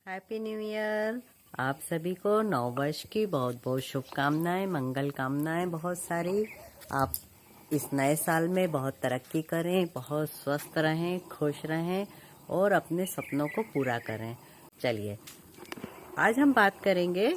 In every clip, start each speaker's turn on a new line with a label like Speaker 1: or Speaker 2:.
Speaker 1: Happy new year. आप सभी को नववर्ष की बहुत बहुत शुभकामनाएं, मंगल कामनाएं बहुत सारी। आप इस नए साल में बहुत तरक्की करें, बहुत स्वस्थ रहें, खुश रहें और अपने सपनों को पूरा करें। चलिए, आज हम बात करेंगे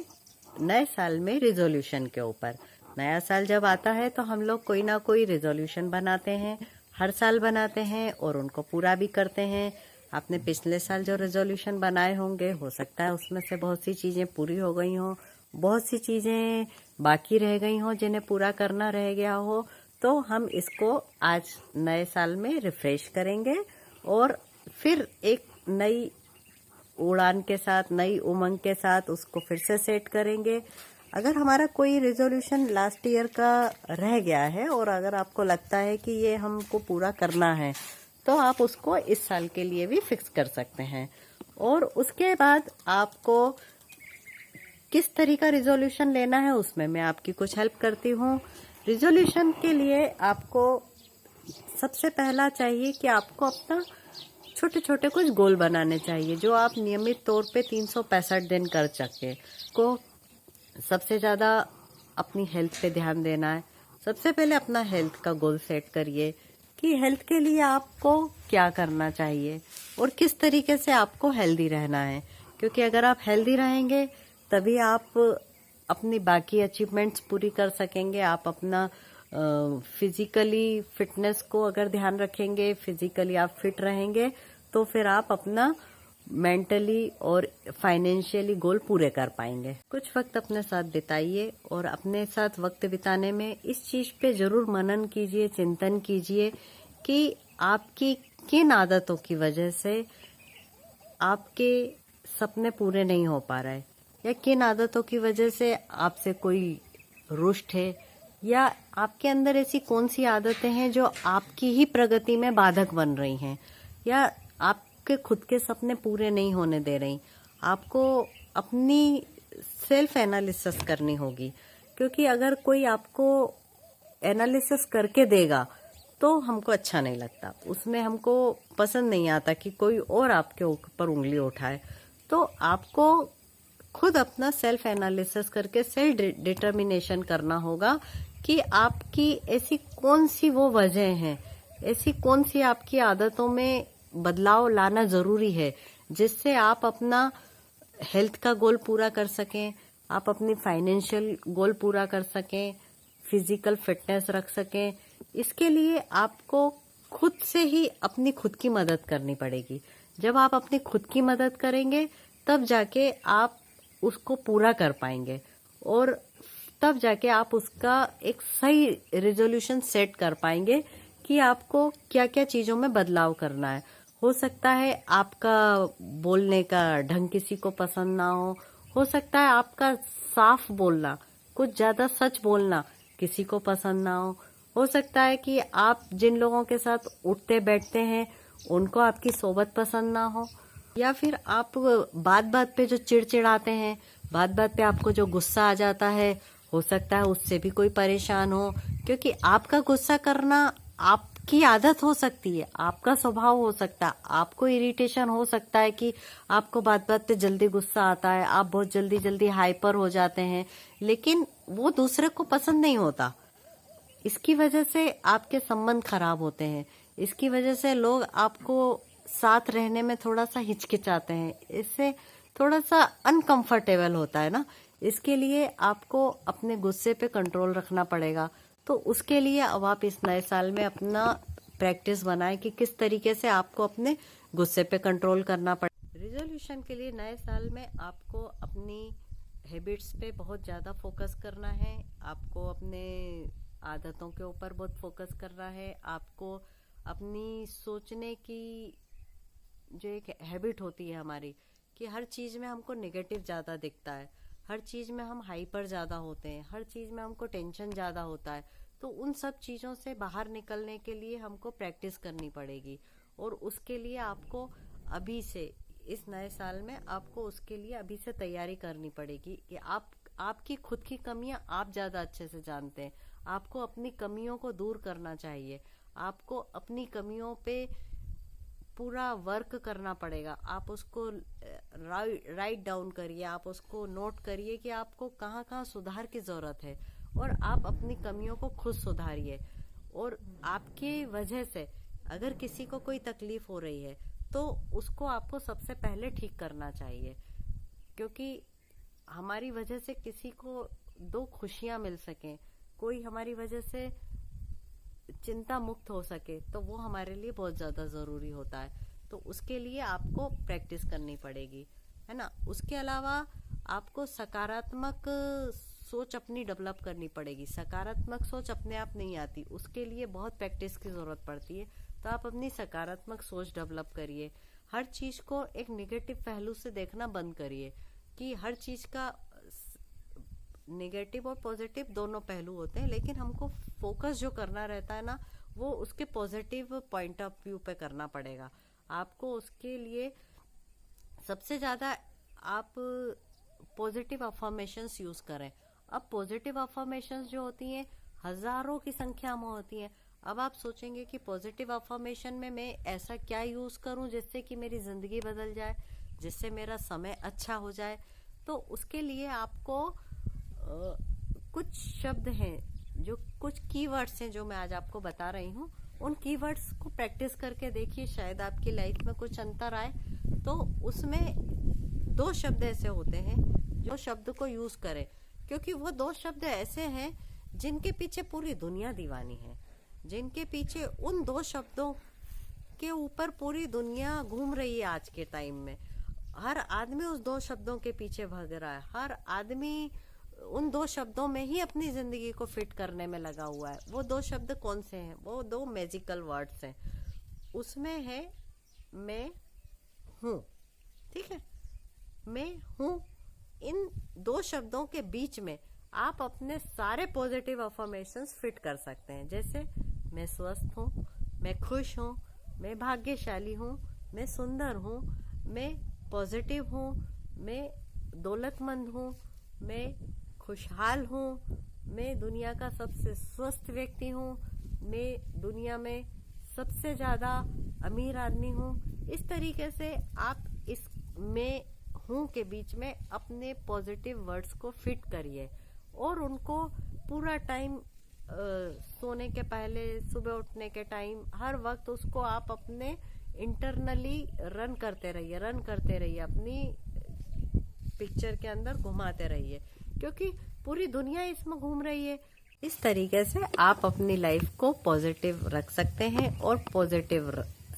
Speaker 1: नए साल में रिजोल्यूशन के ऊपर। नया साल जब आता है तो हम लोग कोई ना कोई रिजोल्यूशन बनाते हैं, हर साल बनाते हैं और उनको पूरा भी करते हैं। आपने पिछले साल जो रेजोल्यूशन बनाए होंगे, हो सकता है उसमें से बहुत सी चीजें पूरी हो गई हों, बहुत सी चीजें बाकी रह गई हों जिन्हें पूरा करना रह गया हो। तो हम इसको आज नए साल में रिफ्रेश करेंगे और फिर एक नई उड़ान के साथ, नई उमंग के साथ उसको फिर से सेट करेंगे। अगर हमारा कोई रेजोल्यूशन लास्ट ईयर का रह गया है और अगर आपको लगता है कि ये हमको पूरा करना है, तो आप उसको इस साल के लिए भी फिक्स कर सकते हैं। और उसके बाद आपको किस तरह का रिजोल्यूशन लेना है उसमें मैं आपकी कुछ हेल्प करती हूँ। रिजोल्यूशन के लिए आपको सबसे पहला चाहिए कि आपको अपना छोटे छोटे कुछ गोल बनाने चाहिए जो आप नियमित तौर पे 365 दिन कर सके। को सबसे ज़्यादा अपनी हेल्थ पे ध्यान देना है। सबसे पहले अपना हेल्थ का गोल सेट करिए कि हेल्थ के लिए आपको क्या करना चाहिए और किस तरीके से आपको हेल्दी रहना है, क्योंकि अगर आप हेल्दी रहेंगे तभी आप अपनी बाकी अचीवमेंट्स पूरी कर सकेंगे। आप अपना फिजिकली फिटनेस को अगर ध्यान रखेंगे, फिजिकली आप फिट रहेंगे, तो फिर आप अपना मेंटली और फाइनेंशियली गोल पूरे कर पाएंगे। कुछ वक्त अपने साथ बिताइए और अपने साथ वक्त बिताने में इस चीज पे जरूर मनन कीजिए, चिंतन कीजिए कि आपकी किन आदतों की वजह से आपके सपने पूरे नहीं हो पा रहे, या किन आदतों की वजह से आपसे कोई रुष्ट है, या आपके अंदर ऐसी कौन सी आदतें हैं जो आपकी ही प्रगति में बाधक बन रही हैं, या आपके खुद के सपने पूरे नहीं होने दे रही। आपको अपनी सेल्फ एनालिसिस करनी होगी, क्योंकि अगर कोई आपको एनालिसिस करके देगा तो हमको अच्छा नहीं लगता, उसमें हमको पसंद नहीं आता कि कोई और आपके ऊपर उंगली उठाए। तो आपको खुद अपना सेल्फ एनालिसिस करके सेल्फ डिटर्मिनेशन करना होगा कि आपकी ऐसी कौन सी वो वजह हैं, ऐसी कौन सी आपकी आदतों में बदलाव लाना जरूरी है जिससे आप अपना हेल्थ का गोल पूरा कर सकें, आप अपनी फाइनेंशियल गोल पूरा कर सकें, फिजिकल फिटनेस रख सकें। इसके लिए आपको खुद से ही अपनी खुद की मदद करनी पड़ेगी। जब आप अपनी खुद की मदद करेंगे तब जाके आप उसको पूरा कर पाएंगे और तब जाके आप उसका एक सही रेजोल्यूशन सेट कर पाएंगे कि आपको क्या क्या चीजों में बदलाव करना है। हो सकता है आपका बोलने का ढंग किसी को पसंद ना हो सकता है आपका साफ बोलना, कुछ ज्यादा सच बोलना किसी को पसंद ना हो सकता है कि आप जिन लोगों के साथ उठते बैठते हैं उनको आपकी सोबत पसंद ना हो, या फिर आप बात बात पे जो चिड़चिड़ाते हैं, बात बात पे आपको जो गुस्सा आ जाता है, हो सकता है उससे भी कोई परेशान हो। क्योंकि आपका गुस्सा करना आपकी आदत हो सकती है, आपका स्वभाव हो सकता है, आपको इरिटेशन हो सकता है कि आपको बात बात पे जल्दी गुस्सा आता है, आप बहुत जल्दी जल्दी हाइपर हो जाते हैं, लेकिन वो दूसरे को पसंद नहीं होता। इसकी वजह से आपके संबंध खराब होते हैं, इसकी वजह से लोग आपको साथ रहने में थोड़ा सा हिचकिचाते हैं, इससे थोड़ा सा अनकंफर्टेबल होता है ना। इसके लिए आपको अपने गुस्से पे कंट्रोल रखना पड़ेगा। तो उसके लिए अब आप इस नए साल में अपना प्रैक्टिस बनाएं कि किस तरीके से आपको अपने गुस्से पे कंट्रोल करना पड़े। रिजोल्यूशन के लिए नए साल में आपको अपनी हैबिट्स पे बहुत ज़्यादा फोकस करना है, आपको अपने आदतों के ऊपर बहुत फोकस करना है, आपको अपनी सोचने की जो एक हैबिट होती है हमारी कि हर चीज़ में हमको नेगेटिव ज़्यादा दिखता है, हर चीज़ में हम हाइपर ज़्यादा होते हैं, हर चीज़ में हमको टेंशन ज़्यादा होता है। तो उन सब चीज़ों से बाहर निकलने के लिए हमको प्रैक्टिस करनी पड़ेगी और उसके लिए आपको अभी से इस नए साल में आपको उसके लिए अभी से तैयारी करनी पड़ेगी कि आपकी खुद की कमियां आप ज़्यादा अच्छे से जानते हैं। आपको अपनी कमियों को दूर करना चाहिए, आपको अपनी कमियों पे पूरा वर्क करना पड़ेगा। आप उसको राइट डाउन करिए, आप उसको नोट करिए कि आपको कहाँ कहाँ सुधार की जरूरत है, और आप अपनी कमियों को खुद सुधारिए। और आपकी वजह से अगर किसी को कोई तकलीफ हो रही है तो उसको आपको सबसे पहले ठीक करना चाहिए, क्योंकि हमारी वजह से किसी को दो खुशियां मिल सके, कोई हमारी वजह से चिंता मुक्त हो सके, तो वो हमारे लिए बहुत ज्यादा जरूरी होता है। तो उसके लिए आपको प्रैक्टिस करनी पड़ेगी, है ना। उसके अलावा आपको सकारात्मक सोच अपनी डेवलप करनी पड़ेगी। सकारात्मक सोच अपने आप नहीं आती, उसके लिए बहुत प्रैक्टिस की जरूरत पड़ती है। तो आप अपनी सकारात्मक सोच डेवलप करिए। हर चीज को एक नेगेटिव पहलू से देखना बंद करिए, कि हर चीज का नेगेटिव और पॉजिटिव दोनों पहलू होते हैं, लेकिन हमको फोकस जो करना रहता है ना, वो उसके पॉजिटिव पॉइंट ऑफ व्यू पे करना पड़ेगा आपको। उसके लिए सबसे ज्यादा आप पॉजिटिव अफर्मेशंस यूज करें। अब पॉजिटिव अफर्मेशंस जो होती हैं हजारों की संख्या में होती हैं। अब आप सोचेंगे कि पॉजिटिव अफर्मेशन में मैं ऐसा क्या यूज करूं जिससे कि मेरी जिंदगी बदल जाए, जिससे मेरा समय अच्छा हो जाए। तो उसके लिए आपको कुछ शब्द हैं, जो कुछ कीवर्ड्स हैं जो मैं आज आपको बता रही हूँ, उन कीवर्ड्स को प्रैक्टिस करके देखिए, शायद आपकी लाइफ में कुछ अंतर आए। तो उसमें दो शब्द ऐसे होते हैं जो शब्द को यूज करें, क्योंकि वो दो शब्द ऐसे हैं जिनके पीछे पूरी दुनिया दीवानी है, जिनके पीछे उन दो शब्दों के ऊपर पूरी दुनिया घूम रही है। आज के टाइम में हर आदमी उस दो शब्दों के पीछे भाग रहा है, हर आदमी उन दो शब्दों में ही अपनी जिंदगी को फिट करने में लगा हुआ है। वो दो शब्द कौन से हैं? वो दो मैजिकल वर्ड्स हैं। उसमें है मैं हूं, ठीक है, मैं हूं। इन दो शब्दों के बीच में आप अपने सारे पॉजिटिव अफर्मेशंस फिट कर सकते हैं, जैसे मैं स्वस्थ हूं, मैं खुश हूं, मैं भाग्यशाली हूं, मैं सुंदर हूं, मैं पॉजिटिव हूं, मैं दौलतमंद हूं, मैं खुशहाल हूँ, मैं दुनिया का सबसे स्वस्थ व्यक्ति हूँ, मैं दुनिया में सबसे ज्यादा अमीर आदमी हूँ। इस तरीके से आप इस मैं हूँ के बीच में अपने पॉजिटिव वर्ड्स को फिट करिए, और उनको पूरा टाइम सोने के पहले, सुबह उठने के टाइम, हर वक्त उसको आप अपने इंटरनली रन करते रहिए, अपनी पिक्चर के अंदर घुमाते रहिए, क्योंकि पूरी दुनिया इसमें घूम रही है। इस तरीके से आप अपनी लाइफ को पॉजिटिव रख सकते हैं, और पॉजिटिव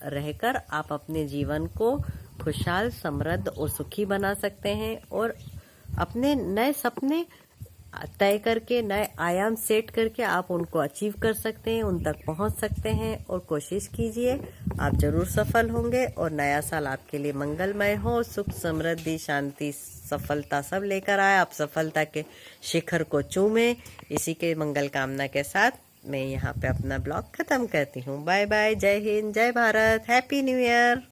Speaker 1: रहकर आप अपने जीवन को खुशहाल, समृद्ध और सुखी बना सकते हैं, और अपने नए सपने तय करके, नए आयाम सेट करके आप उनको अचीव कर सकते हैं, उन तक पहुंच सकते हैं। और कोशिश कीजिए, आप जरूर सफल होंगे, और नया साल आपके लिए मंगलमय हो, सुख, समृद्धि, शांति, सफलता सब लेकर आए। आप सफलता के शिखर को चूमें। इसी के मंगल कामना के साथ मैं यहाँ पे अपना ब्लॉग खत्म करती हूँ। बाय बाय, जय हिंद, जय भारत, हैप्पी न्यू ईयर।